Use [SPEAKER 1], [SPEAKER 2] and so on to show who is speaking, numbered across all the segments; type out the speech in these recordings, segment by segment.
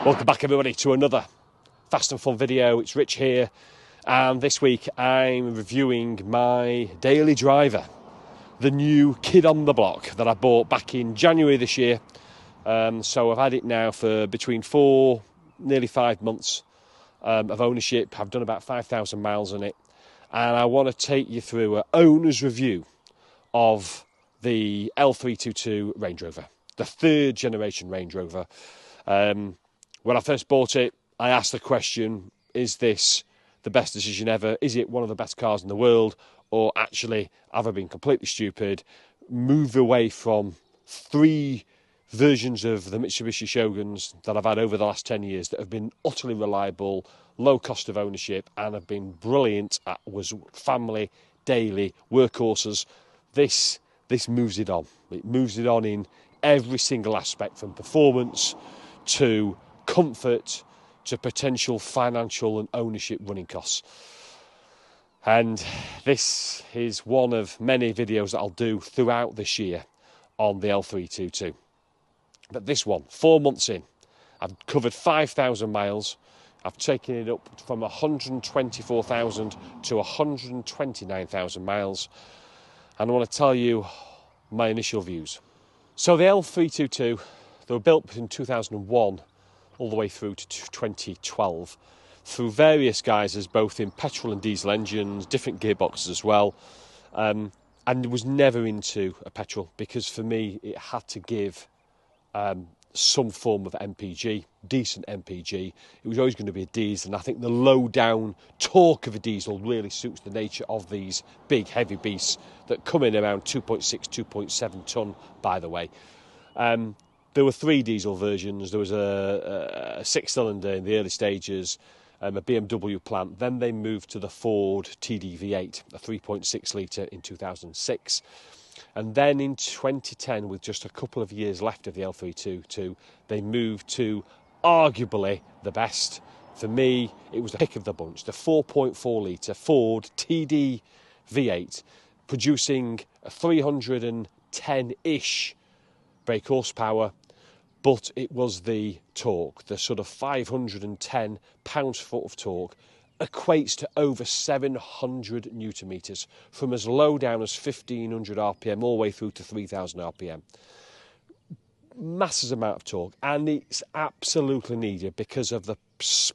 [SPEAKER 1] Welcome back everybody to another Fast and Fun video. It's Rich here, and this week I'm reviewing my daily driver, the new kid on the block that I bought back in January this year. So I've had it now for between 4, nearly 5 months of ownership. I've done about 5,000 miles on it, and I want to take you through an owner's review of the L322 Range Rover, the third generation Range Rover. When I first bought it, I asked the question, is this the best decision ever? Is it one of the best cars in the world? Or actually, have I been completely stupid, moved away from 3 versions of the Mitsubishi Shoguns that I've had over the last 10 years that have been utterly reliable, low cost of ownership, and have been brilliant at was family, daily, workhorses. This moves it on. It moves it on in every single aspect, from performance to comfort to potential financial and ownership running costs. And this is one of many videos that I'll do throughout this year on the L322. But this one, 4 months in, I've covered 5,000 miles. I've taken it up from 124,000 to 129,000 miles. And I want to tell you my initial views. So the L322, they were built between 2001 all the way through to 2012 through various guises, both in petrol and diesel engines, different gearboxes as well, and was never into a petrol because for me it had to give some form of MPG, decent MPG. It was always going to be a diesel, and I think the low down torque of a diesel really suits the nature of these big heavy beasts that come in around 2.6, 2.7 tonne, by the way. There were 3 diesel versions. There was a 6-cylinder in the early stages, a BMW plant. Then they moved to the Ford TDV8, a 3.6 litre in 2006. And then in 2010, with just a couple of years left of the L322, they moved to arguably the best. For me, it was the pick of the bunch, the 4.4 litre Ford TDV8, producing a 310-ish brake horsepower, but it was the torque, the sort of 510 pounds-foot of torque, equates to over 700 newton meters, from as low down as 1,500 RPM all the way through to 3,000 RPM. Massive amount of torque, and it's absolutely needed because of the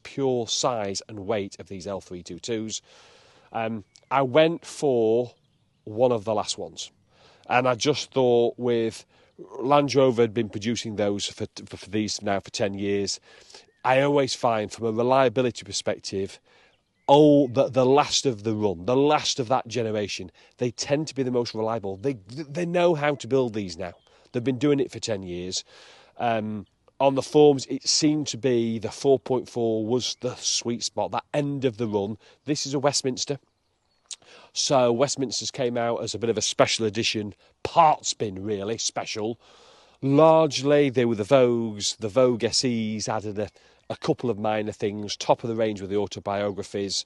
[SPEAKER 1] pure size and weight of these L322s. I went for one of the last ones, and I just thought with Land Rover had been producing those for these now for 10 years. I always find, from a reliability perspective, the last of the run, the last of that generation, they tend to be the most reliable. They know how to build these now. They've been doing it for 10 years. On the forums, it seemed to be the 4.4 was the sweet spot, that end of the run. This is a Westminster. So Westminsters came out as a bit of a special edition, parts bin really, special. Largely they were the Vogues, the Vogue SEs added a couple of minor things, top of the range with the autobiographies,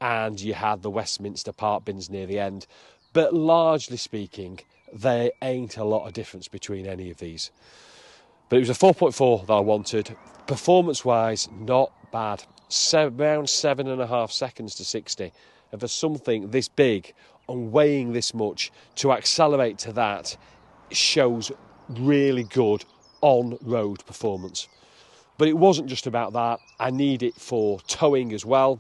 [SPEAKER 1] and you had the Westminster part bins near the end. But largely speaking, there ain't a lot of difference between any of these. But it was a 4.4 that I wanted. Performance-wise, not bad. Around 7.5 seconds to 60. And for something this big and weighing this much, to accelerate to that shows really good on-road performance. But it wasn't just about that. I need it for towing as well.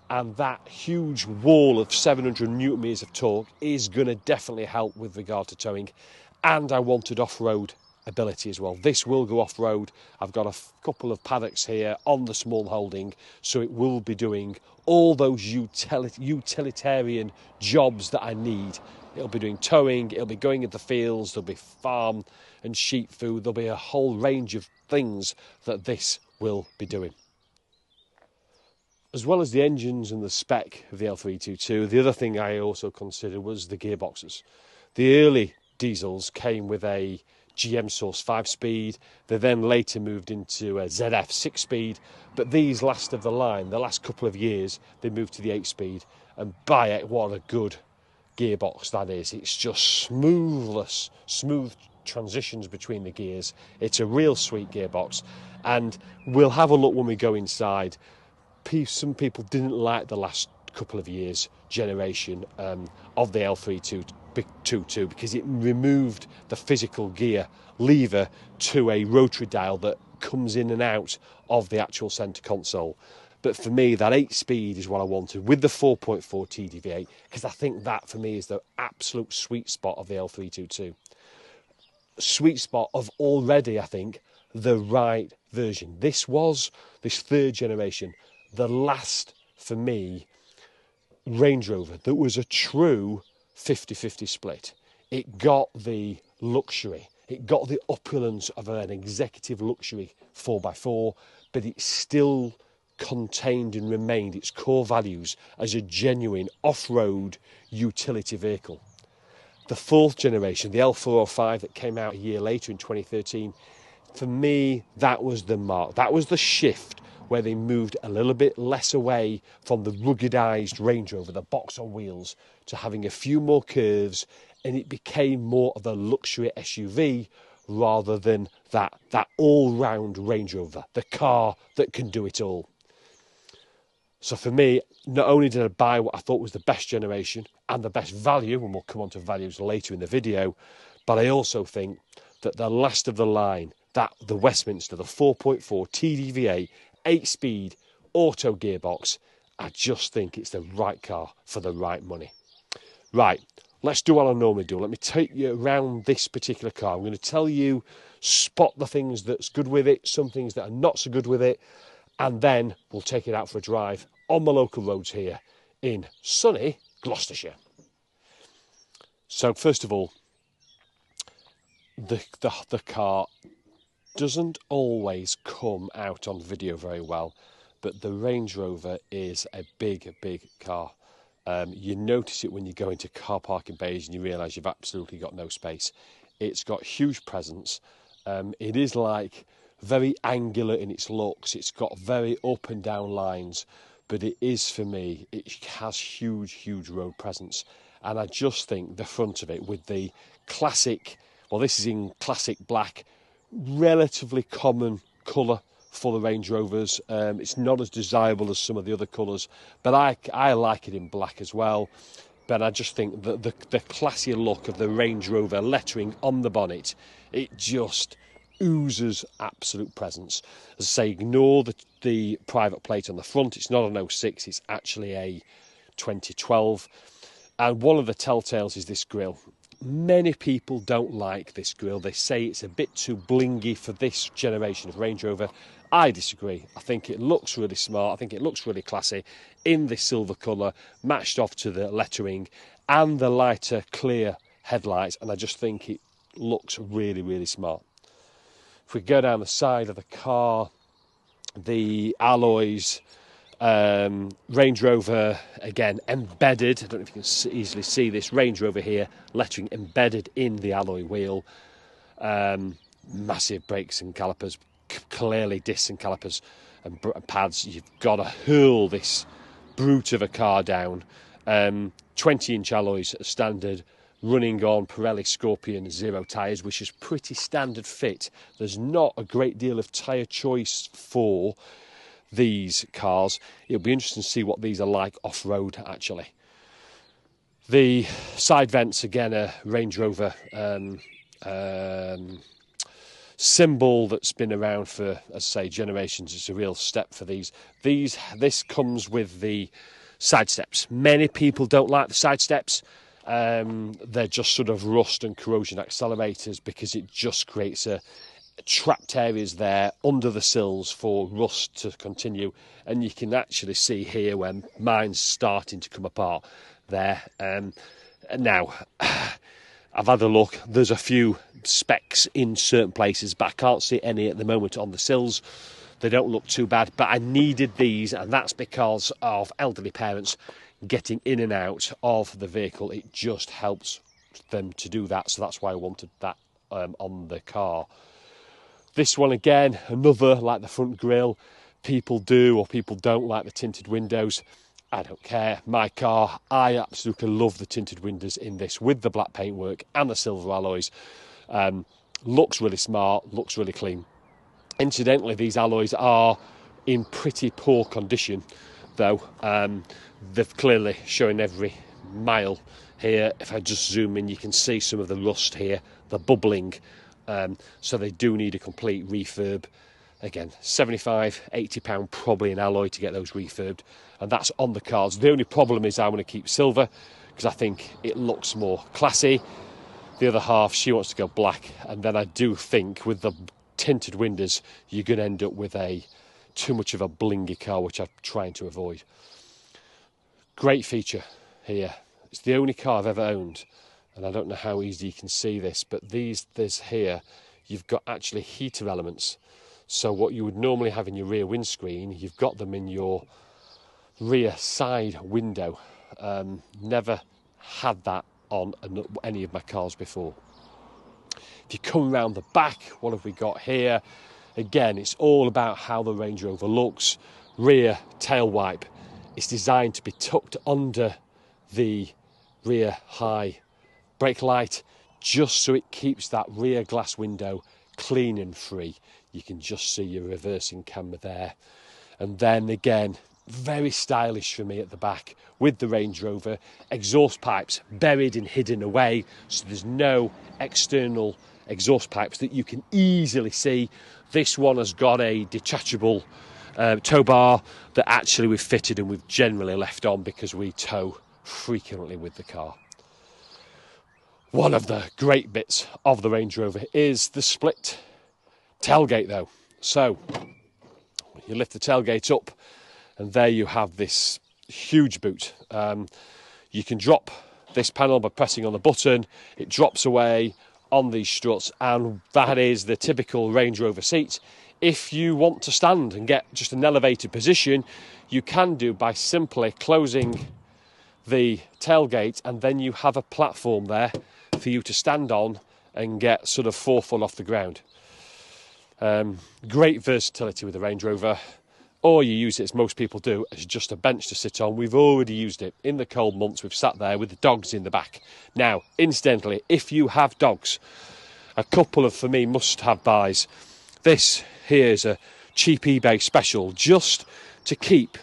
[SPEAKER 1] And that huge wall of 700 newton meters of torque is going to definitely help with regard to towing. And I wanted off-road ability as well. This will go off-road. I've got a couple of paddocks here on the small holding, so it will be doing all those utilitarian jobs that I need. It'll be doing towing, it'll be going into the fields, there'll be farm and sheep food, there'll be a whole range of things that this will be doing. As well as the engines and the spec of the L322, the other thing I also considered was the gearboxes. The early diesels came with a GM Source 5-speed. They then later moved into a ZF 6-speed, but these last of the line, the last couple of years, they moved to the 8-speed, and by it, what a good gearbox that is. It's just smooth transitions between the gears. It's a real sweet gearbox, and we'll have a look when we go inside. Some people didn't like the last couple of years generation of the L322 because it removed the physical gear lever to a rotary dial that comes in and out of the actual centre console. But for me, that 8-speed is what I wanted with the 4.4 TDV8, because I think that for me is the absolute sweet spot of the L322. Sweet spot of already, I think, the right version. This third generation, the last, for me, Range Rover that was a true 50-50 split. It got the luxury, it got the opulence of an executive luxury 4x4, but it still contained and remained its core values as a genuine off-road utility vehicle. The fourth generation, the L405 that came out a year later in 2013, for me, that was the mark. That was the shift where they moved a little bit less away from the ruggedized Range Rover, the box on wheels, to having a few more curves, and it became more of a luxury SUV rather than that all-round Range Rover, the car that can do it all. So for me, not only did I buy what I thought was the best generation and the best value, and we'll come on to values later in the video, but I also think that the last of the line, the Westminster, the 4.4 TDV8, 8-speed auto gearbox, I just think it's the right car for the right money. Right, let's do what I normally do. Let me take you around this particular car. I'm going to tell you, spot the things that's good with it, some things that are not so good with it, and then we'll take it out for a drive on the local roads here in sunny Gloucestershire. So first of all, the car doesn't always come out on video very well, but the Range Rover is a big car. You notice it when you go into car parking bays and you realise you've absolutely got no space. It's got huge presence. It is like very angular in its looks. It's got very up and down lines, but it is, for me, it has huge road presence. And I just think the front of it with the classic, well, this is in classic black, relatively common colour for the Range Rovers. It's not as desirable as some of the other colours, but I like it in black as well. But I just think that the classier look of the Range Rover lettering on the bonnet, it just oozes absolute presence. As I say, ignore the private plate on the front. It's not an 06, it's actually a 2012. And one of the telltales is this grille. Many people don't like this grille. They say it's a bit too blingy for this generation of Range Rover. I disagree. I think it looks really smart. I think it looks really classy in this silver colour, matched off to the lettering and the lighter clear headlights, and I just think it looks really smart. If we go down the side of the car, the alloys, Range Rover, again, embedded. I don't know if you can easily see this Range Rover here, lettering embedded in the alloy wheel. Massive brakes and calipers, clearly discs and calipers and pads. You've got to hurl this brute of a car down. 20-inch alloys are standard, running on Pirelli Scorpion Zero tyres, which is pretty standard fit. There's not a great deal of tyre choice for these cars. It'll be interesting to see what these are like off-road, actually. The side vents, again, a Range Rover symbol that's been around for, as I say, generations. It's a real step for these. This comes with the side steps. Many people don't like the side steps. They're just sort of rust and corrosion accelerators because it just creates trapped areas there under the sills for rust to continue, and you can actually see here when mine's starting to come apart there. Now, I've had a look. There's a few specks in certain places, but I can't see any at the moment on the sills. They don't look too bad, but I needed these, and that's because of elderly parents getting in and out of the vehicle. It just helps them to do that, so that's why I wanted that on the car. This one, again, another like the front grille. People do or people don't like the tinted windows. I don't care. My car, I absolutely love the tinted windows in this with the black paintwork and the silver alloys. looks really smart, looks really clean. Incidentally, these alloys are in pretty poor condition, though. They're clearly showing every mile here. If I just zoom in, you can see some of the rust here, the bubbling. So they do need a complete refurb. Again, £75, £80 probably an alloy to get those refurbed, and that's on the cards. The only problem is I want to keep silver because I think it looks more classy. The other half, she wants to go black, and then I do think with the tinted windows, you're going to end up with too much of a blingy car, which I'm trying to avoid. Great feature here. It's the only car I've ever owned, and I don't know how easy you can see this, but there's here, you've got actually heater elements. So what you would normally have in your rear windscreen, you've got them in your rear side window. Never had that on any of my cars before. If you come around the back, what have we got here? Again, it's all about how the Range Rover looks. Rear tail wipe. It's designed to be tucked under the rear high brake light, just so it keeps that rear glass window clean and free. You can just see your reversing camera there. And then again, very stylish for me at the back with the Range Rover. Exhaust pipes buried and hidden away, so there's no external exhaust pipes that you can easily see. This one has got a detachable tow bar that actually we've fitted and we've generally left on because we tow frequently with the car. One of the great bits of the Range Rover is the split tailgate though. So you lift the tailgate up and there you have this huge boot. You can drop this panel by pressing on the button. It drops away on these struts, and that is the typical Range Rover seat. If you want to stand and get just an elevated position, you can do by simply closing the tailgate, and then you have a platform there for you to stand on and get sort of 4 foot off the ground. Great versatility with the Range Rover. Or you use it, as most people do, as just a bench to sit on. We've already used it in the cold months. We've sat there with the dogs in the back. Now, incidentally, if you have dogs, a couple of, for me, must-have buys. This here is a cheap eBay special, just to keep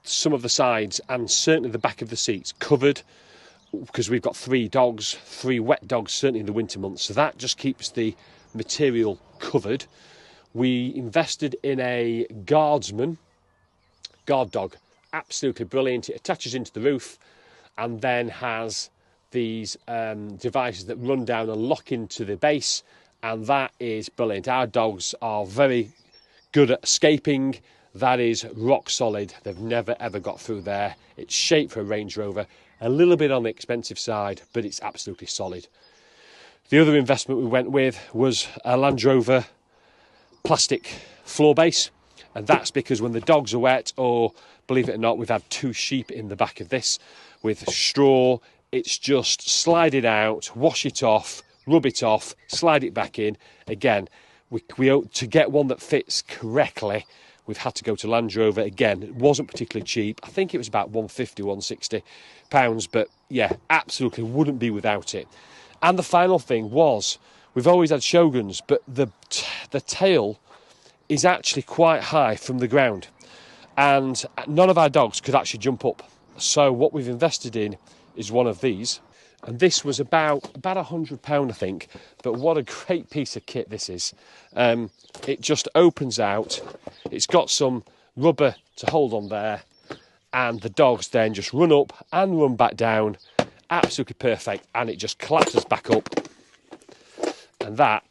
[SPEAKER 1] some of the sides and certainly the back of the seats covered, because we've got 3 dogs, 3 wet dogs, certainly in the winter months. So that just keeps the material covered. We invested in a guard dog, absolutely brilliant. It attaches into the roof and then has these devices that run down and lock into the base, and that is brilliant. Our dogs are very good at escaping. That is rock solid. They've never ever got through there. It's shaped for a Range Rover, a little bit on the expensive side, but it's absolutely solid. The other investment we went with was a Land Rover plastic floor base, and that's because when the dogs are wet, or believe it or not, we've had 2 sheep in the back of this with straw. It's just slide it out, wash it off, rub it off, slide it back in. Again, we to get one that fits correctly, we've had to go to Land Rover. Again, it wasn't particularly cheap. I think it was about £150, £160, but yeah, absolutely wouldn't be without it. And the final thing was, we've always had Shoguns, but the tail is actually quite high from the ground, and none of our dogs could actually jump up. So what we've invested in is one of these, and this was about £100, I think. But what a great piece of kit this is. It just opens out. It's got some rubber to hold on there, and the dogs then just run up and run back down. Absolutely perfect, and it just collapses back up. And that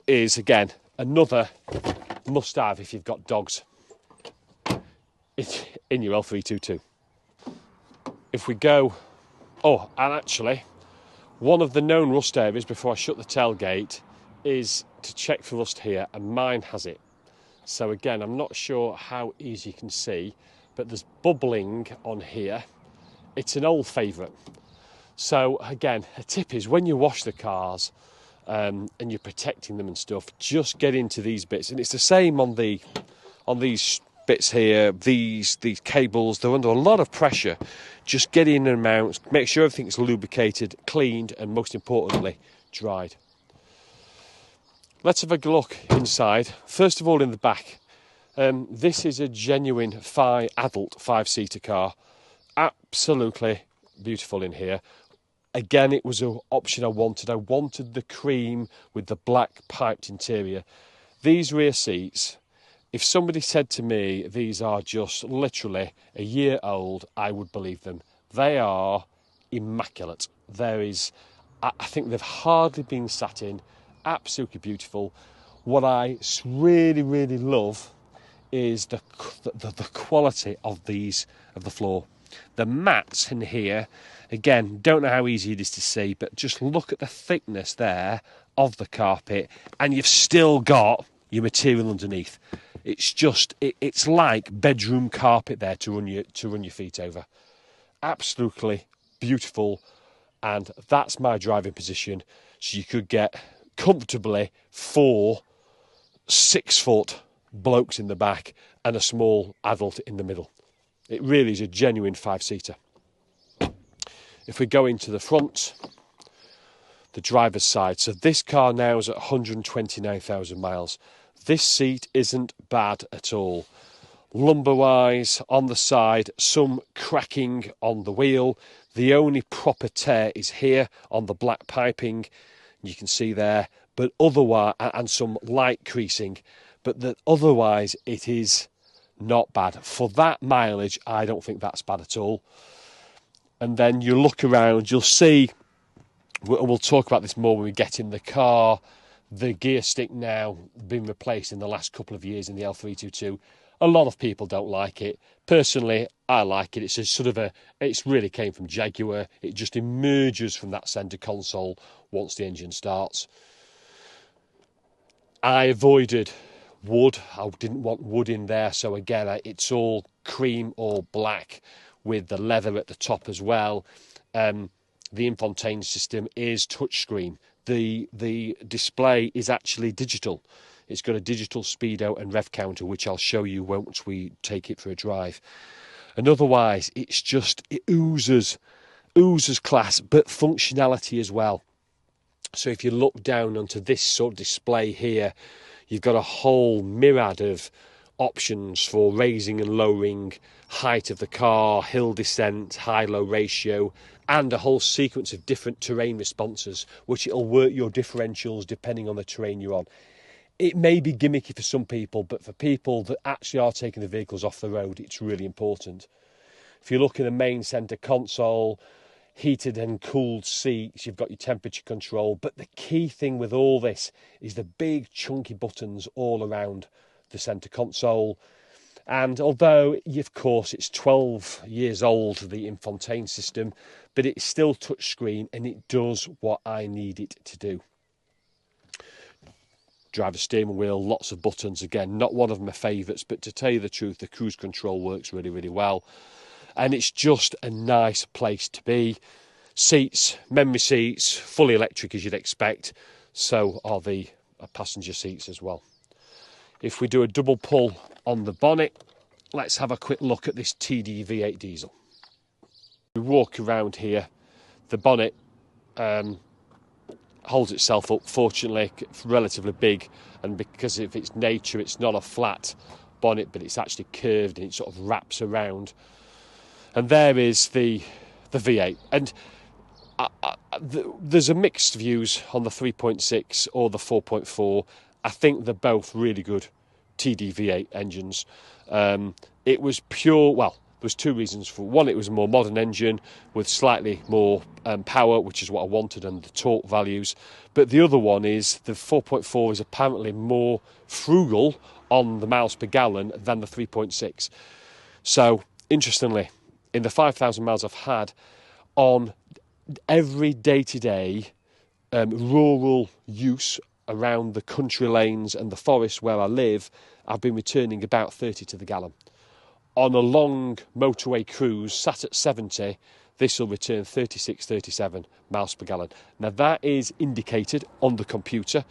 [SPEAKER 1] is, again, another must-have if you've got dogs in your L322. If we go... Oh, and actually, one of the known rust areas before I shut the tailgate is to check for rust here, and mine has it. So again, I'm not sure how easy you can see, but there's bubbling on here. It's an old favourite. So again, a tip is when you wash the cars and you're protecting them and stuff, just get into these bits. And it's the same on these bits here, these cables. They're under a lot of pressure. Just get in and out, make sure everything's lubricated, cleaned, and most importantly, dried. Let's have a look inside. First of all, in the back. This is a genuine adult 5-seater car. Absolutely beautiful in here. Again, it was an option I wanted. I wanted the cream with the black piped interior. These rear seats, if somebody said to me these are just literally a year old, I would believe them. They are immaculate. I think they've hardly been sat in. Absolutely beautiful. What I really, really love is the quality of the floor. The mats in here, again, don't know how easy it is to see, but just look at the thickness there of the carpet, and you've still got your material underneath. It's just, it's like bedroom carpet there to run your feet over. Absolutely beautiful, and that's my driving position. So you could get comfortably 4 6-foot blokes in the back and a small adult in the middle. It really is a genuine 5-seater. If we go into the front, the driver's side. So this car now is at 129,000 miles. This seat isn't bad at all. Lumbar-wise, on the side, some cracking on the wheel. The only proper tear is here on the black piping. You can see there, but otherwise, and some light creasing. But otherwise, it is not bad. For that mileage, I don't think that's bad at all. And then you look around, you'll see, we'll talk about this more when we get in the car, the gear stick now been replaced in the last couple of years in the L322. A lot of people don't like it. Personally, I like it. It's a sort of it's really came from Jaguar. It just emerges from that centre console once the engine starts. I avoided wood. I didn't want wood in there, so again, it's all cream or black with the leather at the top as well. The infotainment system is touchscreen. The display is actually digital. It's got a digital speedo and rev counter, which I'll show you once we take it for a drive. And otherwise, it's just, it oozes class, but functionality as well. So if you look down onto this sort of display here, you've got a whole myriad of options for raising and lowering height of the car, hill descent, high-low ratio, and a whole sequence of different terrain responses, which it'll work your differentials depending on the terrain you're on. It may be gimmicky for some people, but for people that actually are taking the vehicles off the road, it's really important. If you look in the main centre console, heated and cooled seats, you've got your temperature control, but the key thing with all this is the big chunky buttons all around the centre console. And although, of course, it's 12 years old, the infotainment system, but it's still touchscreen and it does what I need it to do. Driver steering wheel, lots of buttons. Again, not one of my favourites, but to tell you the truth, the cruise control works really, really well. And it's just a nice place to be. Seats, memory seats, fully electric as you'd expect. So are the passenger seats as well. If we do a double pull on the bonnet, let's have a quick look at this TDV8 diesel. We walk around here, the bonnet holds itself up, fortunately, it's relatively big, and because of its nature, it's not a flat bonnet, but it's actually curved and it sort of wraps around. And there is the V8. And there's a mixed views on the 3.6 or the 4.4. I think they're both really good TDV8 engines. It was pure, well, there's two reasons for one. It was a more modern engine with slightly more power, which is what I wanted, and the torque values. But the other one is the 4.4 is apparently more frugal on the miles per gallon than the 3.6. So, interestingly, in the 5,000 miles I've had, on every day-to-day rural use around the country lanes and the forest where I live, I've been returning about 30 to the gallon. On a long motorway cruise, sat at 70, this will return 36, 37 miles per gallon. Now that is indicated on the computer.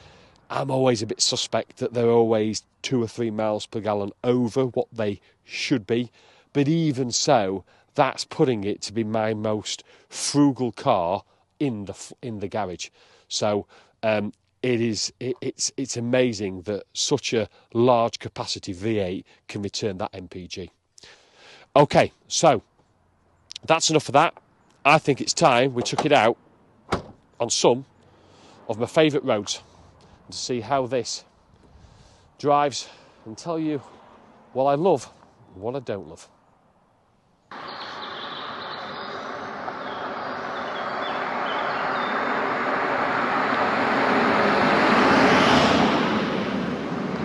[SPEAKER 1] I'm always a bit suspect that they're always 2 or 3 miles per gallon over what they should be. But even so, that's putting it to be my most frugal car in the garage. So it's amazing that such a large capacity V8 can return that MPG. Okay, so that's enough of that. I think it's time we took it out on some of my favourite roads to see how this drives and tell you what I love and what I don't love.